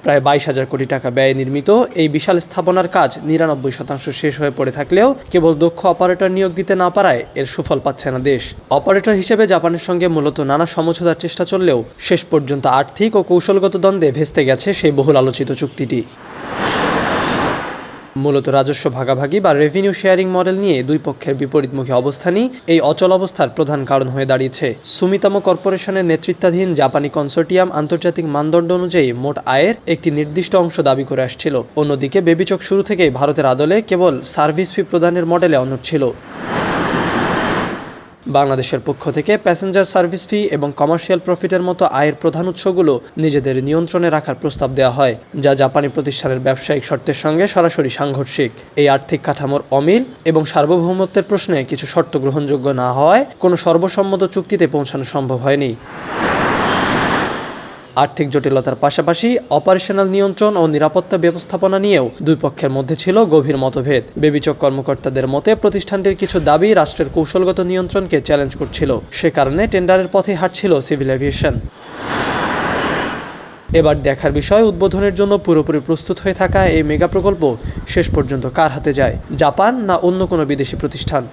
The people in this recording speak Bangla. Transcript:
প্রায় 22,000 কোটি টাকা ব্যয়ে নির্মিত এই বিশাল স্থাপনার কাজ 99% শেষ হয়ে পড়ে থাকলেও কেবল দক্ষ অপারেটর নিয়োগ দিতে না পারায় এর সুফল পাচ্ছে না দেশ। অপারেটর হিসেবে জাপানের সঙ্গে মূলত নানা সমঝোতার চেষ্টা চললেও শেষ পর্যন্ত আর্থিক ও কৌশলগত দ্বন্দ্বে ভেস্তে গেছে সেই বহুল আলোচিত চুক্তিটি। মূলত রাজস্ব ভাগাভাগি বা রেভিনিউ শেয়ারিং মডেল নিয়ে দুই পক্ষের বিপরীতমুখী অবস্থানই এই অচল অবস্থার প্রধান কারণ হয়ে দাঁড়িয়েছে। সুমিতোমো কর্পোরেশনের নেতৃত্বাধীন জাপানি কনসোর্টিয়াম আন্তর্জাতিক মানদণ্ড অনুযায়ী মোট আয়ের একটি নির্দিষ্ট অংশ দাবি করে আসছিল। অন্যদিকে বেবিচক শুরু থেকেই ভারতের আদলে কেবল সার্ভিস ফি প্রদানের মডেলে অনড় ছিল। বাংলাদেশের পক্ষ থেকে প্যাসেঞ্জার সার্ভিস ফি এবং কমার্শিয়াল প্রফিটের মতো আয়ের প্রধান উৎসগুলো নিজেদের নিয়ন্ত্রণে রাখার প্রস্তাব দেওয়া হয়, যা জাপানি প্রতিষ্ঠানের ব্যবসায়িক শর্তের সঙ্গে সরাসরি সাংঘর্ষিক। এই আর্থিক কাঠামোর অমিল এবং সার্বভৌমত্বের প্রশ্নে কিছু শর্ত গ্রহণযোগ্য না হওয়ায় কোনো সর্বসম্মত চুক্তিতে পৌঁছানো সম্ভব হয়নি। আর্থিক জটিলতার পাশাপাশি অপারেশনাল নিয়ন্ত্রণ ও নিরাপত্তা ব্যবস্থাপনা নিয়েও দুই পক্ষের মধ্যে ছিল গভীর মতভেদ। বেবিচক কর্মকর্তাদের মতে প্রতিষ্ঠানটির কিছু দাবি রাষ্ট্রের কৌশলগত নিয়ন্ত্রণকে চ্যালেঞ্জ করছিল, সে কারণে টেন্ডারের পথে হাঁটছিল সিভিল এভিয়েশন। এবার দেখার বিষয় উদ্বোধনের জন্য পুরোপুরি প্রস্তুত হয়ে থাকা এই মেগা প্রকল্প শেষ পর্যন্ত কার হাতে যায়, জাপান না অন্য কোনো বিদেশি প্রতিষ্ঠান।